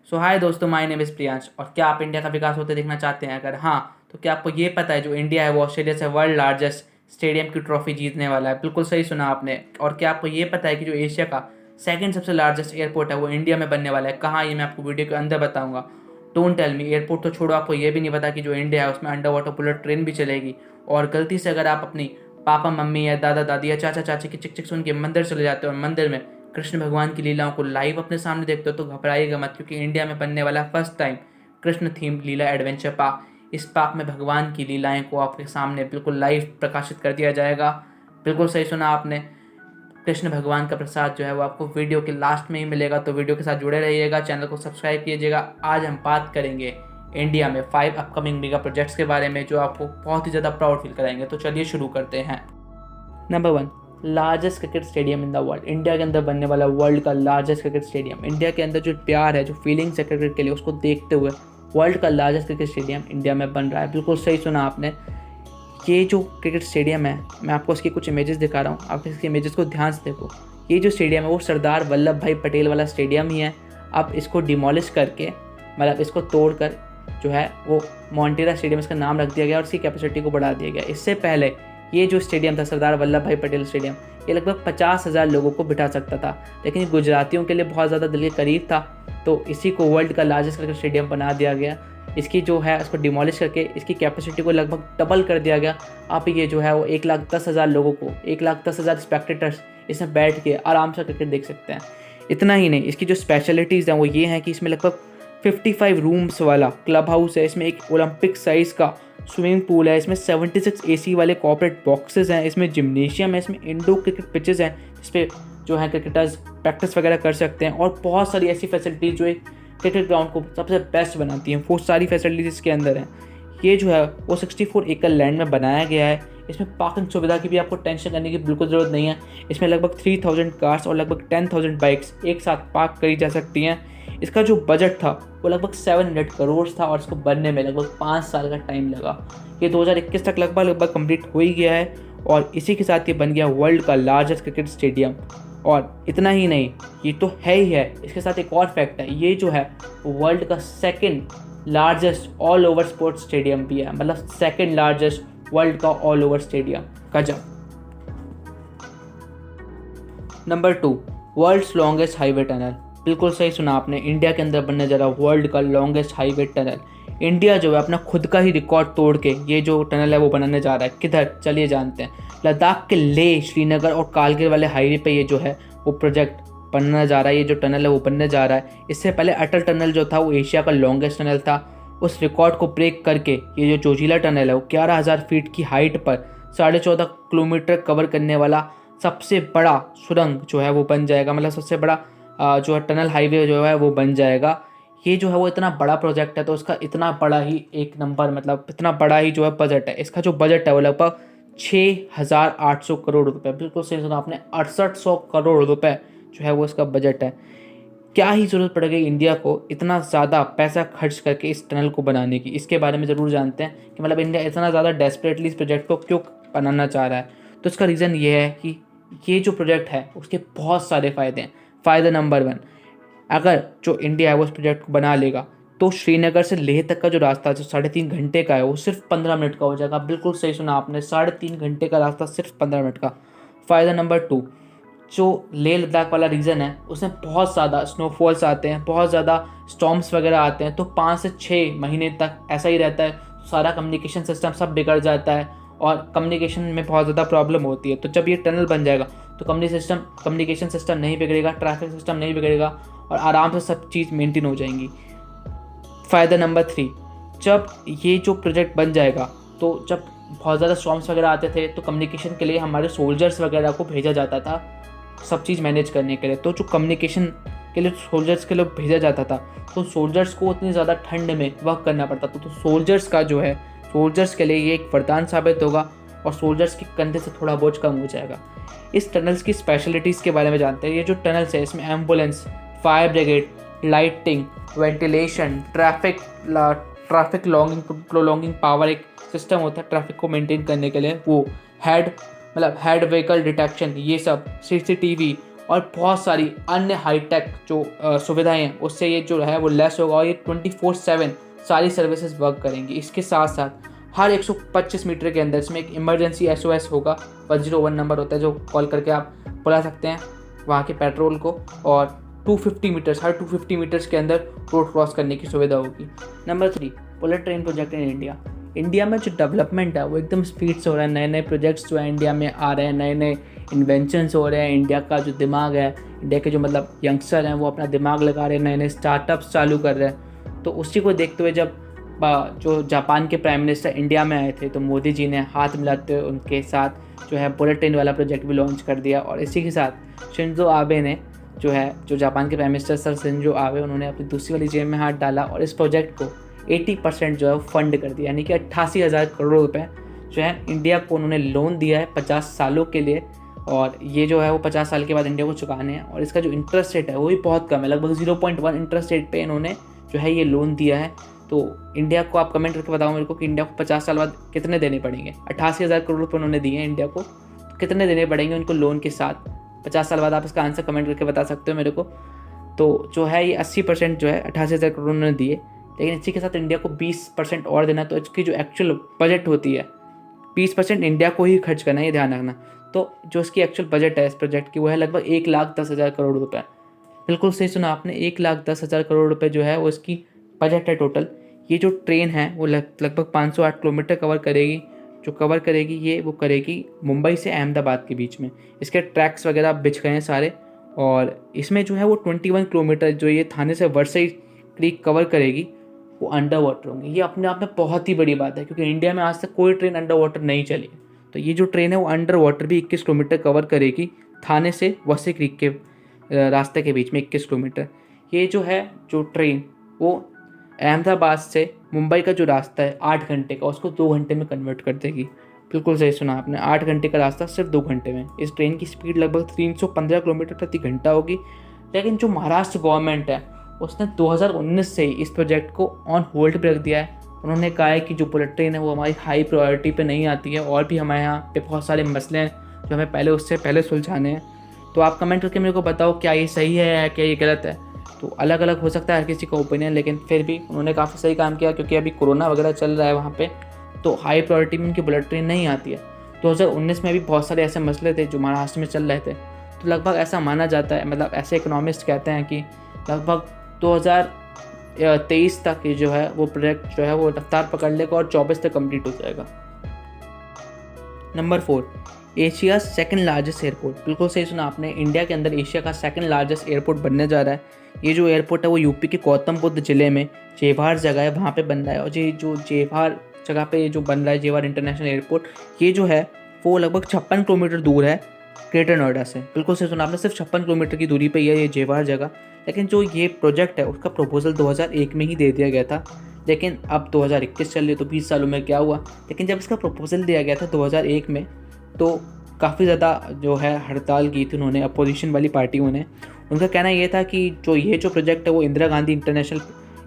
सो हाय दोस्तों, my name is Priyansh. और क्या आप इंडिया का विकास होते देखना चाहते हैं? अगर हाँ, तो क्या आपको ये पता है जो इंडिया है वो ऑस्ट्रेलिया से वर्ल्ड लार्जेस्ट स्टेडियम की ट्रॉफी जीतने वाला है? बिल्कुल सही सुना आपने। और क्या आपको ये पता है कि जो एशिया का सेकंड सबसे लार्जेस्ट एयरपोर्ट है वो इंडिया में बनने वाला है? कहाँ, ये मैं आपको वीडियो के अंदर बताऊंगा। Don't tell me. एयरपोर्ट तो छोड़ो, आपको ये भी नहीं पता कि जो इंडिया है उसमें अंडर वाटर बुलेट ट्रेन भी चलेगी। और गलती से अगर आप अपनी पापा मम्मी या दादा दादी या चाचा चाची की चिक चिक सुन के मंदिर चले जाते हो और मंदिर में कृष्ण भगवान की लीलाओं को लाइव अपने सामने देखते हो तो घबराइएगा मत, क्योंकि इंडिया में बनने वाला फर्स्ट टाइम कृष्ण थीम लीला एडवेंचर पार्क। इस पार्क में भगवान की लीलाएं को आपके सामने बिल्कुल लाइव प्रकाशित कर दिया जाएगा। बिल्कुल सही सुना आपने। कृष्ण भगवान का प्रसाद जो है वो आपको वीडियो के लास्ट में ही मिलेगा, तो वीडियो के साथ जुड़े रहिएगा, चैनल को सब्सक्राइब कीजिएगा। आज हम बात करेंगे इंडिया में 5 अपकमिंग मेगा प्रोजेक्ट्स के बारे में जो आपको बहुत ही ज़्यादा प्राउड फील कराएंगे। तो चलिए शुरू करते हैं। Number 1, largest cricket stadium in the world. India के अंदर बनने वाला वर्ल्ड का लार्जेस्ट क्रिकेट स्टेडियम। इंडिया के अंदर जो प्यार है, जो फीलिंग्स है क्रिकेट के लिए, उसको देखते हुए वर्ल्ड का लार्जेस्ट क्रिकेट स्टेडियम इंडिया में बन रहा है। बिल्कुल सही सुना आपने। ये जो क्रिकेट स्टेडियम है, मैं आपको इसकी कुछ इमेजेस दिखा रहा हूँ, आप इसके इमेजेस को ध्यान से देखो। ये जो स्टेडियम है वो सरदार वल्लभ भाई पटेल वाला स्टेडियम ही है। अब इसको डिमोलिश करके, मतलब इसको तोड़कर जो है वो मोंटेरा स्टेडियम इसका नाम रख दिया गया और इसकी कैपेसिटी को बढ़ा दिया गया। इससे पहले ये जो स्टेडियम था सरदार वल्लभ भाई पटेल स्टेडियम, ये लगभग 50,000 लोगों को बिठा सकता था, लेकिन ये गुजरातियों के लिए बहुत ज़्यादा दिल के करीब था, तो इसी को वर्ल्ड का लार्जेस्ट क्रिकेट स्टेडियम बना दिया गया। इसकी जो है उसको डिमोलिश करके इसकी कैपेसिटी को लगभग डबल कर दिया गया। आप ये जो है वो 1,10,000 लोगों को, 1,10,000 स्पेक्टेटर्स इसमें बैठ के आराम से क्रिकेट देख सकते हैं। इतना ही नहीं, इसकी जो स्पेशलिटीज़ हैं वो ये हैं कि इसमें लगभग 55 रूम्स वाला क्लब हाउस है, इसमें एक ओलंपिक साइज़ का स्विमिंग पूल है, इसमें 76 एसी वाले कॉर्पोरेट बॉक्सेस हैं, इसमें जिम्नेशियम है, इसमें इंडोर क्रिकेट पिचेस हैं जिस पे जो है क्रिकेटर्स प्रैक्टिस वगैरह कर सकते हैं, और बहुत सारी ऐसी फैसिलिटीज़ जो एक क्रिकेट ग्राउंड को सबसे बेस्ट बनाती हैं, वो सारी फैसिलिटीज़ इसके अंदर हैं। ये जो है वो 64 एकड़ लैंड में बनाया गया है। इसमें पार्किंग सुविधा की भी आपको टेंशन करने की बिल्कुल ज़रूरत नहीं है। इसमें लगभग 3000 कार्स और लगभग 10,000 बाइक्स एक साथ पार्क करी जा सकती हैं। इसका जो बजट था वो लगभग 700 करोड़ था और इसको बनने में लगभग 5 साल का टाइम लगा। ये 2021 तक लगभग कंप्लीट हो ही गया है और इसी के साथ ये बन गया वर्ल्ड का लार्जेस्ट क्रिकेट स्टेडियम। और इतना ही नहीं, ये तो है ही है, इसके साथ एक और फैक्ट है, ये जो है वर्ल्ड का second largest all over sports stadium भी है, मतलब सेकंड लार्जेस्ट वर्ल्ड का ऑल ओवर स्टेडियम। गजब। Number 2, world's longest highway tunnel. बिल्कुल सही सुना आपने, इंडिया के अंदर बनने जा रहा वर्ल्ड का लॉन्गेस्ट हाईवे टनल। इंडिया जो है अपना खुद का ही रिकॉर्ड तोड़ के ये जो टनल है वो बनाने जा रहा है। किधर, चलिए जानते हैं। लद्दाख के लेह, श्रीनगर और कारगिल वाले हाईवे पे ये जो है वो प्रोजेक्ट बनने जा रहा है, ये जो टनल है वो बनने जा रहा है। इससे पहले अटल टनल जो था वो एशिया का लॉन्गेस्ट टनल था। उस रिकॉर्ड को ब्रेक करके ये जो जोजिला टनल है वो 11,000 फीट की हाइट पर 14.5 किलोमीटर कवर करने वाला सबसे बड़ा सुरंग जो है वो बन जाएगा, मतलब सबसे बड़ा जो है टनल हाईवे जो है वो बन जाएगा। ये जो है वो इतना बड़ा प्रोजेक्ट है तो उसका इतना बड़ा ही एक नंबर, मतलब इतना बड़ा ही जो है बजट है। इसका जो बजट है वो लगभग 6,800 करोड़ रुपए। बिल्कुल सही सुना आपने, 6800 करोड़ रुपए जो है वो इसका बजट है। क्या ही ज़रूरत पड़ गई इंडिया को इतना ज़्यादा पैसा खर्च करके इस टनल को बनाने की? इसके बारे में ज़रूर जानते हैं कि मतलब इंडिया इतना ज़्यादा डेस्परेटली इस प्रोजेक्ट को क्यों बनाना चाह रहा है। तो इसका रीज़न ये है कि ये जो प्रोजेक्ट है उसके बहुत सारे फ़ायदे हैं। फ़ायदा नंबर 1, अगर जो इंडिया है वो इस प्रोजेक्ट को बना लेगा तो श्रीनगर से लेह तक का जो रास्ता जो 3.5 घंटे का है वो सिर्फ 15 मिनट का हो जाएगा। बिल्कुल सही सुना आपने, 3.5 घंटे का रास्ता सिर्फ 15 मिनट का। फ़ायदा नंबर 2, जो लेह लद्दाख वाला रीजन है उसमें बहुत ज़्यादा स्नोफॉल्स आते हैं, बहुत ज़्यादा स्टॉर्म्स वगैरह आते हैं, तो 5 से 6 महीने तक ऐसा ही रहता है। सारा कम्युनिकेशन सिस्टम सब बिगड़ जाता है और कम्युनिकेशन में बहुत ज़्यादा प्रॉब्लम होती है। तो जब ये टनल बन जाएगा तो कम्युनिकेशन सिस्टम नहीं बिगड़ेगा, ट्रैफिक सिस्टम नहीं बिगड़ेगा और आराम से सब चीज़ मेंटेन हो जाएंगी। फ़ायदा नंबर 3, जब ये जो प्रोजेक्ट बन जाएगा तो जब बहुत ज़्यादा स्टॉर्म्स वगैरह आते थे तो कम्युनिकेशन के लिए हमारे सोल्जर्स वगैरह को भेजा जाता था सब चीज़ मैनेज करने के लिए। तो जो कम्युनिकेशन के लिए सोल्जर्स के लिए भेजा जाता था तो सोल्जर्स को उतनी ज़्यादा ठंड में वर्क करना पड़ता था, तो सोल्जर्स का जो है, सोल्जर्स के लिए ये एक वरदान साबित होगा और सोल्जर्स के कंधे से थोड़ा बोझ कम हो जाएगा। इस टनल्स की स्पेशलिटीज़ के बारे में जानते हैं। ये जो टनल्स है इसमें ambulance, fire brigade, lighting, ventilation, traffic prolonging power एक सिस्टम होता है ट्रैफिक को मेंटेन करने के लिए, वो हेड व्हीकल डिटेक्शन, ये सब, CCTV और बहुत सारी अन्य हाईटेक जो सुविधाएं हैं उससे ये जो है वो लेस होगा और ये 24/7 सारी सर्विसेज वर्क करेंगी। इसके साथ साथ हर 125 मीटर के अंदर इसमें एक इमरजेंसी SOS होगा, 101 नंबर होता है जो कॉल करके आप बुला सकते हैं वहाँ के पेट्रोल को। और 250 मीटर्स, हर 250 मीटर्स के अंदर रोड क्रॉस करने की सुविधा होगी। Number 3, bullet train project in India. India में जो डेवलपमेंट है वो एकदम स्पीड से हो रहा है। नए नए प्रोजेक्ट्स जो है इंडिया में आ रहे हैं, नए नए इन्वेंशंस हो रहे हैं। इंडिया का जो दिमाग है, इंडिया के जो मतलब यंगस्टर हैं वो अपना दिमाग लगा रहे हैं, नए नए स्टार्टअप्स चालू कर रहे हैं। तो उसी को देखते हुए जब जो जापान के प्राइम मिनिस्टर इंडिया में आए थे तो मोदी जी ने हाथ मिलाते हुए उनके साथ जो है बुलेट ट्रेन वाला प्रोजेक्ट भी लॉन्च कर दिया। और इसी के साथ शिंजो आबे ने जो जापान के prime minister sir Shinzo Abe, उन्होंने अपनी दूसरी वाली जेब में हाथ डाला और इस प्रोजेक्ट को 80% जो है फंड कर दिया, यानी कि 88,000 करोड़ रुपए जो है इंडिया को उन्होंने लोन दिया है 50 सालों के लिए। और ये जो है वो 50 साल के बाद इंडिया को चुकाने हैं। और इसका जो इंटरेस्ट रेट है वो भी बहुत कम है, लगभग 0.1 इंटरेस्ट रेट पे इन्होंने जो है ये लोन दिया है। तो इंडिया को आप कमेंट करके बताओ मेरे को कि इंडिया को 50 साल बाद कितने देने पड़ेंगे। 88,000 करोड़ रुपये उन्होंने दिए हैं इंडिया को, तो कितने देने पड़ेंगे उनको लोन के साथ 50 साल बाद? आप इसका आंसर कमेंट करके बता सकते हो मेरे को। तो जो है ये 80% जो है 88,000 करोड़ उन्होंने दिए, लेकिन इसी के साथ इंडिया को 20% और देना। तो इसकी जो एक्चुअल बजट होती है 20% इंडिया को ही खर्च करना है, ये ध्यान रखना। तो जो इसकी एक्चुअल बजट है इस प्रोजेक्ट की वो है लगभग 1,10,000 करोड़ रुपये। बिल्कुल सही सुना आपने, 1,10,000 करोड़ रुपये जो है वो इसकी बजट है टोटल। ये जो ट्रेन है वो लगभग 508 किलोमीटर कवर करेगी। जो कवर करेगी ये वो करेगी मुंबई से अहमदाबाद के बीच में। इसके ट्रैक्स वगैरह बिछ गए हैं सारे। और इसमें जो है वो 21 किलोमीटर जो ये थाने से वरसई क्रीक कवर करेगी वो अंडर वाटर होंगे। ये अपने आप में बहुत ही बड़ी बात है, क्योंकि इंडिया में आज तक कोई ट्रेन अंडर वाटर नहीं चली। तो ये जो ट्रेन है वो अंडर वाटर भी 21 किलोमीटर कवर करेगी, थाने से वरसई क्रीक के रास्ते के बीच में 21 किलोमीटर। ये जो है जो ट्रेन वो अहमदाबाद से मुंबई का जो रास्ता है 8 घंटे का, उसको 2 घंटे में कन्वर्ट कर देगी। बिल्कुल सही सुना आपने, 8 घंटे का रास्ता सिर्फ 2 घंटे में। इस ट्रेन की स्पीड लगभग 315 किलोमीटर प्रति घंटा होगी। लेकिन जो महाराष्ट्र गवर्नमेंट है उसने 2019 से ही इस प्रोजेक्ट को ऑन होल्ड पर रख दिया है। उन्होंने कहा है कि जो बुलेट ट्रेन है वो हमारी हाई प्रायोरिटी पे नहीं आती है, और भी हमारे यहाँ पे बहुत सारे मसले हैं जो हमें उससे पहले सुलझाने हैं। तो आप कमेंट करके मेरे को बताओ क्या ये सही है या क्या ये गलत है। तो अलग अलग हो सकता है हर किसी का ओपिनियन, लेकिन फिर भी उन्होंने काफ़ी सही काम किया, क्योंकि अभी कोरोना वगैरह चल रहा है वहाँ पे, तो हाई प्रायोरिटी में उनकी बुलेट ट्रेन नहीं आती है। 2019 में भी बहुत सारे ऐसे मसले थे जो महाराष्ट्र में चल रहे थे। तो लगभग ऐसा माना जाता है, मतलब ऐसे इकोनॉमिस्ट कहते हैं कि लगभग 2023 तक ये जो है वो प्रोजेक्ट जो है वो रफ्तार पकड़ लेगा और 24 तक कंप्लीट हो जाएगा। Number 4, Asia second largest airport. बिल्कुल सही सुना आपने, इंडिया के अंदर एशिया का सेकंड लार्जेस्ट एयरपोर्ट बनने जा रहा है। ये जो एयरपोर्ट है वो यूपी के गौतम बुद्ध जिले में जेवार जगह है, वहाँ पे बन रहा है। और ये जो जेवार जगह पे ये जो बन रहा है जेवार इंटरनेशनल एयरपोर्ट, ये जो है वो लगभग 56 किलोमीटर दूर है ग्रेटर नोएडा से। बिल्कुल सही सुना आपने, सिर्फ 56 किलोमीटर की दूरी पर ही है ये जेवार जगह। लेकिन जो ये प्रोजेक्ट है उसका प्रपोजल 2001 में ही दे दिया गया था, लेकिन अब 2021 चल रही है, तो 20 सालों में क्या हुआ। लेकिन जब इसका प्रपोजल दिया गया था 2001 में, तो काफ़ी ज़्यादा जो है हड़ताल की थी उन्होंने, अपोजिशन वाली पार्टियों ने। उनका कहना ये था कि जो प्रोजेक्ट है वो इंदिरा गांधी इंटरनेशनल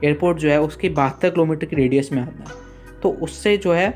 एयरपोर्ट जो है उसके 72 किलोमीटर की रेडियस में आता है। तो उससे जो है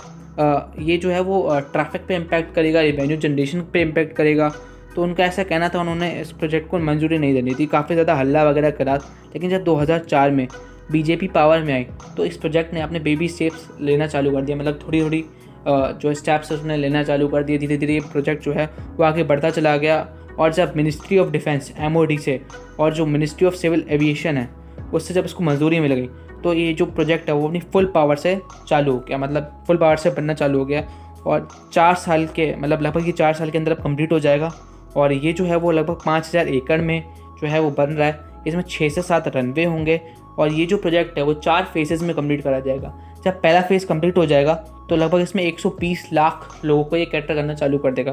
ये जो है वो ट्रैफिक पे इम्पैक्ट करेगा, रेवेन्यू जनरेशन पे इम्पैक्ट करेगा। तो उनका ऐसा कहना था, उन्होंने इस प्रोजेक्ट को मंजूरी नहीं देनी थी, काफ़ी ज़्यादा हल्ला वगैरह करा। लेकिन जब 2004 में बीजेपी पावर में आई तो इस प्रोजेक्ट ने अपने बेबी स्टेप्स लेना चालू कर दिया, मतलब थोड़ी थोड़ी जो स्टेप्स उसने लेना चालू कर दिए। धीरे धीरे ये प्रोजेक्ट जो है वो आगे बढ़ता चला गया। और जब मिनिस्ट्री ऑफ डिफेंस MOD से और जो मिनिस्ट्री ऑफ सिविल एविएशन है उससे जब इसको मंजूरी मिल गई, तो ये जो प्रोजेक्ट है वो अपनी फुल पावर से चालू हो गया, मतलब फुल पावर से बनना चालू हो गया। और 4 साल के मतलब लगभग ये 4 साल के अंदर अब कम्प्लीट हो जाएगा। और ये जो है वो लगभग 5,000 एकड़ में जो है वो बन रहा है। इसमें 6 से 7 रनवे होंगे। और ये जो प्रोजेक्ट है वो 4 फेजेज़ में कंप्लीट करा जाएगा। जब पहला फेज़ कंप्लीट हो जाएगा तो लगभग इसमें 120 लाख लोगों को ये कैटर करना चालू कर देगा।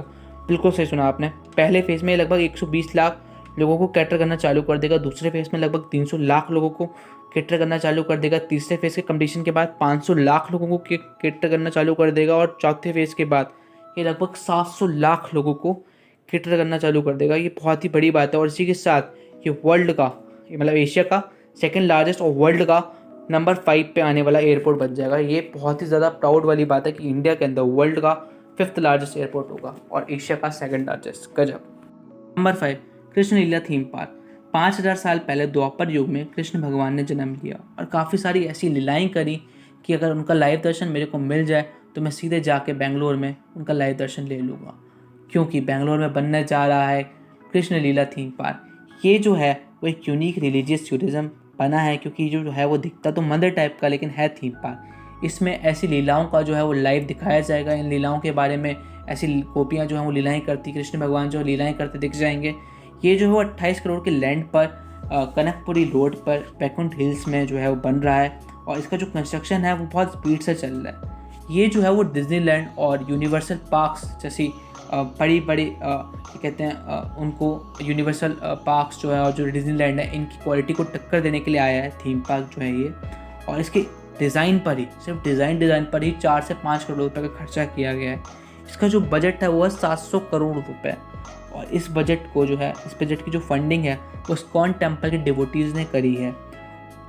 बिल्कुल सही सुना आपने, पहले फेज़ में लगभग 120 लाख लोगों को कैटर करना चालू कर देगा। दूसरे फेज़ में लगभग 300 लाख लोगों को कैटर करना चालू कर देगा। तीसरे फेज़ के कंप्लीशन के बाद 500 लाख लोगों को कैटर करना चालू कर देगा। और चौथे फेज़ के बाद ये लगभग 700 लाख लोगों को कैटर करना चालू कर देगा। ये बहुत ही बड़ी बात है। और इसी के साथ ये वर्ल्ड का मतलब एशिया का सेकेंड लार्जेस्ट और वर्ल्ड का नंबर 5 पे आने वाला एयरपोर्ट बन जाएगा। ये बहुत ही ज़्यादा प्राउड वाली बात है कि इंडिया के अंदर वर्ल्ड का 5th लार्जेस्ट एयरपोर्ट होगा और एशिया का 2nd लार्जेस्ट। गजब। नंबर 5, कृष्ण लीला थीम पार्क 5000 साल पहले द्वापर युग में कृष्ण भगवान ने जन्म लिया और काफ़ी सारी ऐसी लीलाएं करी कि अगर उनका लाइव दर्शन मेरे को मिल जाए तो मैं सीधे जाके बेंगलोर में उनका लाइव दर्शन ले लूँगा, क्योंकि बेंगलोर में बनने जा रहा है कृष्ण लीला थीम पार्क। ये जो है वो एक यूनिक रिलीजियस टूरिज़्म बना है, क्योंकि जो है वो दिखता तो मंदिर टाइप का लेकिन है थीम पार्क। इसमें ऐसी लीलाओं का जो है वो लाइव दिखाया जाएगा। इन लीलाओं के बारे में ऐसी गोपियाँ जो हैं वो लीलाएं करती, कृष्ण भगवान जो लीलाएं करते दिख जाएंगे। ये जो है वो 28 करोड़ के लैंड पर कनकपुरी रोड पर बैकुंठ हिल्स में जो है वो बन रहा है और इसका जो कंस्ट्रक्शन है वो बहुत स्पीड से चल रहा है। ये जो है वो डिज्नीलैंड और यूनिवर्सल पार्क्स जैसी बड़ी बड़ी कहते हैं उनको यूनिवर्सल पार्क्स जो है और जो डिज्नीलैंड है इनकी क्वालिटी को टक्कर देने के लिए आया है थीम पार्क जो है ये। और इसके डिज़ाइन पर ही, सिर्फ डिज़ाइन पर ही 4 से 5 करोड़ रुपए का खर्चा किया गया है। इसका जो बजट है वो है 700 करोड़ रुपए और इस बजट की जो फंडिंग है वो इस्कॉन टेम्पल के डिवोटीज़ ने करी है।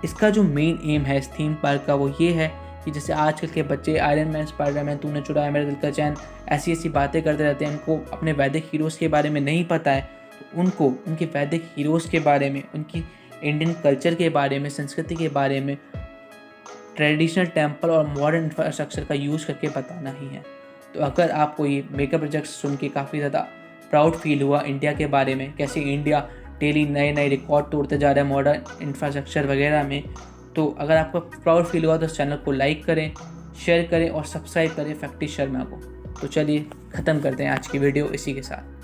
इसका जो मेन एम है इस थीम पार्क का वो ये है कि जैसे आजकल के बच्चे आयरन मैन, स्पाइडरमैन, तूने चुराया मेरे दिल का चैन, ऐसी बातें करते रहते हैं, उनको अपने वैदिक हीरोज़ के बारे में नहीं पता है, तो उनको उनके वैदिक हीरोज़ के बारे में, उनकी इंडियन कल्चर के बारे में, संस्कृति के बारे में, ट्रेडिशनल टेम्पल और मॉडर्न इंफ्रास्ट्रक्चर का यूज़ करके बताना ही है। तो अगर आपको ये मेगा प्रोजेक्ट सुन के काफ़ी ज़्यादा प्राउड फील हुआ इंडिया के बारे में, कैसे इंडिया डेली नए रिकॉर्ड तोड़ते जा रहा है मॉडर्न इंफ्रास्ट्रक्चर वगैरह में, तो अगर आपको प्राउड फील हुआ तो इस चैनल को लाइक करें, शेयर करें और सब्सक्राइब करें फैक्टी शर्मा को। तो चलिए ख़त्म करते हैं आज की वीडियो इसी के साथ।